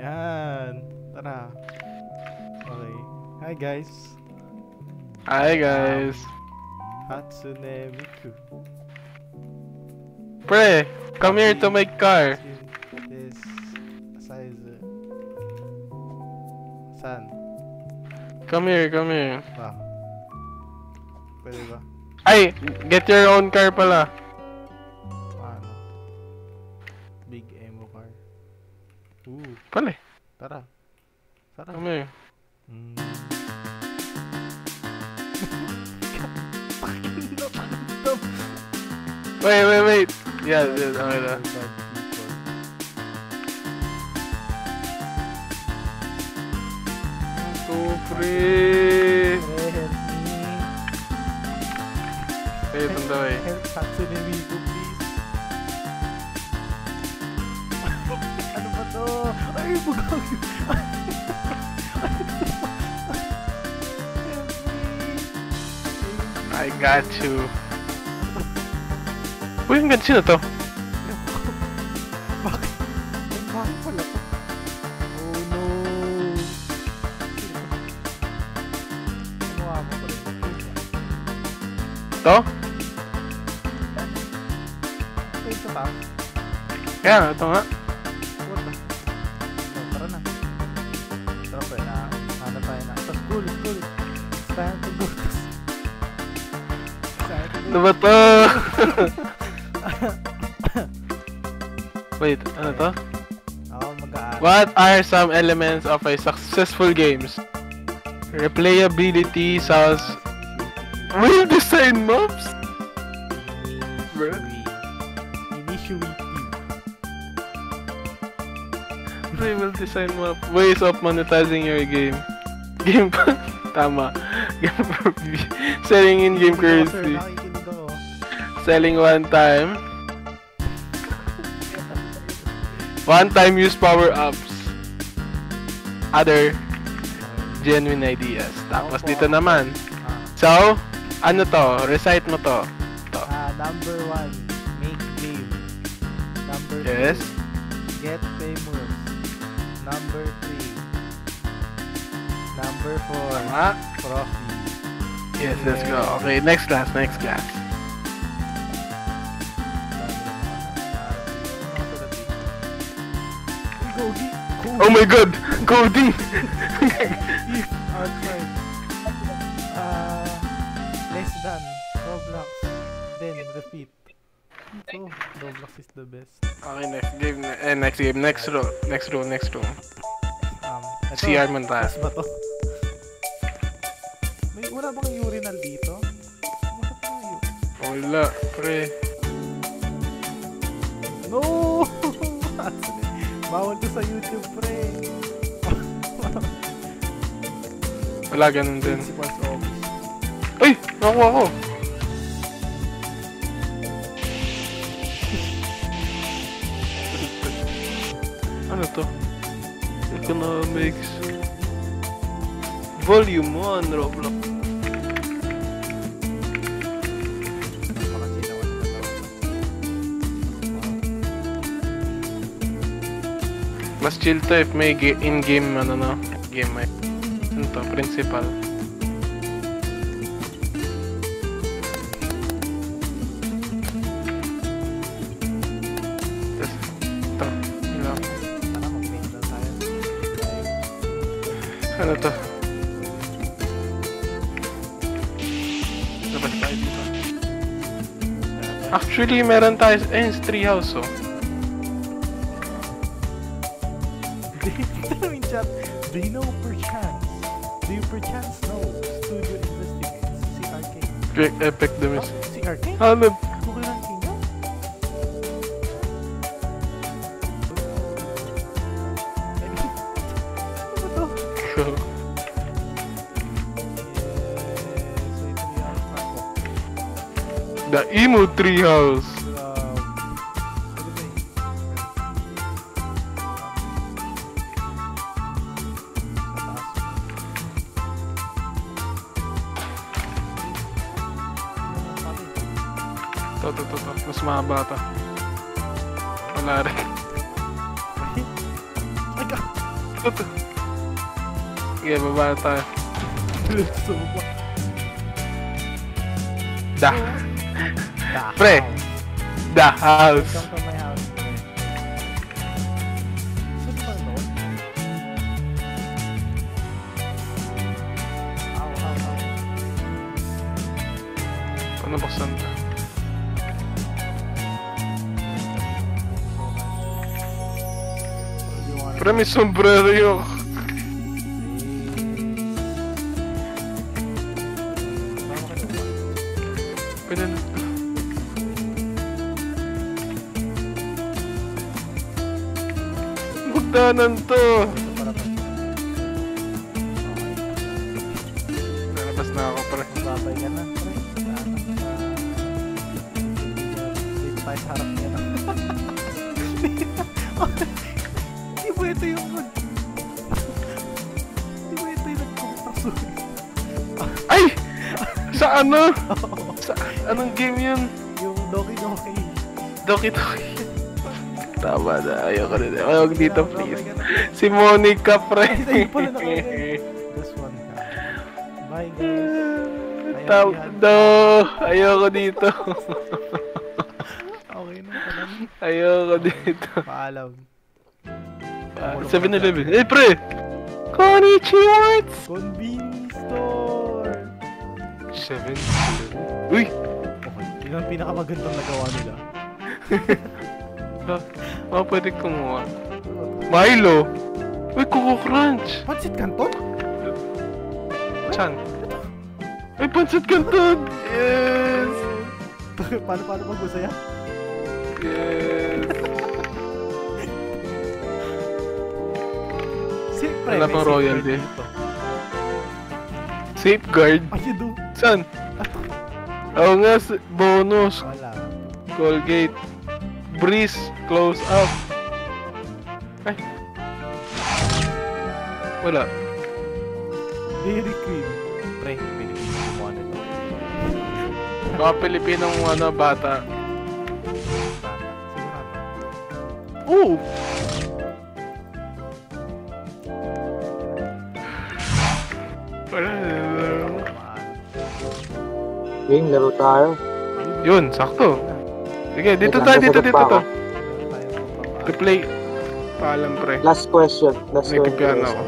Yan. Tara. Okay. Hi guys. Hi guys. Hatsune Miku. Pre, come here to my car. This size. Saan? Come here. Ba? Pwede ba? Ay, get your own car pala. Paano? Big emo car. Pala. Tara. Tara. Come here. Wait. Yeah, okay na. Pre. Hey, tanda eh. Help Hatsune Miku, please. Ano ba to? Ay, bugag. I got you. Uy, ang ganda sino to? Bakit? Bakit pala to? Oh no. Ano ako pala? To? Ito sa taas. Kaya, ito nga. What the? Tara na. Tara pa na. Hanap tayo na. Sa school. It's time to go to school. Ano ba to? Wait, ano to? Ako mag-aaral. What are some elements of a successful games? Replayability, sounds... Well design maps? Bruh. Initiative. Well design map. Ways of monetizing your game. Game tama. Selling in-game currency. Nakikinig ako. Selling one time use power-ups. Other genuine ideas. Tapos dito naman. So, ano to? Recite mo to. Number 1, make game. Number 2, Yes. get famous. Number 3. Number 4, Tama. trophy. Yes, let's go. Okay, next class. Coding. Oh my god! Coding! Outside. Less than. Roblox. Then repeat. So, Roblox is the best. Okay, next game. Next room. Ito, CR man tayo. test ba to? Wala bang urinal dito? Bakit mga Wala, pre. No! Bawal to sa YouTube, pre. Wala, ganun din. Principal's office. Ay! Nakuha ko! Ano to? Economics. Volume 1, Roblox. Mas chill to if may in-game game may. Ano to? Principal. Ito. Ano to? Labas tayo dito. Actually, meron tayo sa treehouse, oh. In chat, do you perchance know Studio Investigates? Si Arcane. Epic Demis. Si Arcane? Ano? Bukal ng kingdom? Ano ba to? So, So ito yung ako. the Emo Treehouse. To. Mas mahaba to. Wala rin. Sige, baba na tayo. Gusto mo ba? Da. The Pre. house. The house. Welcome to my house. Pre. Saan ba ito? Ow, ow, ow. Ano buksan ka? Pre, may sombrero yung... Pinan... Magdanan to! Nalabas na ako, pre. Babay ka na, pre. Dito tayo sa harap niya na. Hindi mo ito yung Hindi mo ito yung nagpupuntakso. Ay! Sa ano? Sa anong game yun? Yung Doki Doki. Doki Doki. Tama na, ayoko na. Ayoko dito, please. Si Monica, pre. Ay, pala nakalagay. This one ka. Bye, guys. No, ayoko dito. Okay na, pala. Ayoko dito. Paalam. 7-Eleven. Eh, pre! Konnichiwa! Convenience store! 7-Eleven. Uy! Okay, yun ang pinakamagandang nagawa nila. Baka pwede kumuha. Milo! Uy, Coco Crunch! Pansit Canton? Chan? Ay, Pancit Canton! Yes! Paano mag-usaya? Yes! Siyempre, Wala may pang safeguard royalty. dito. Safeguard? Ay, do. Saan? Oo nga, bonus. Wala. Colgate. Breeze. Close up. Ay. Wala. Dairy Queen. Pre, Pilipino mo ano ito. Mga Pilipinong bata. Bata. Sigurado. Oo! Wala. Game, laro tayo. Yun, sakto. Sige, dito Wait tayo, lang, dito sasagot pa to. ako. Replay. Paalam, pre. Last question. May pipiano ako.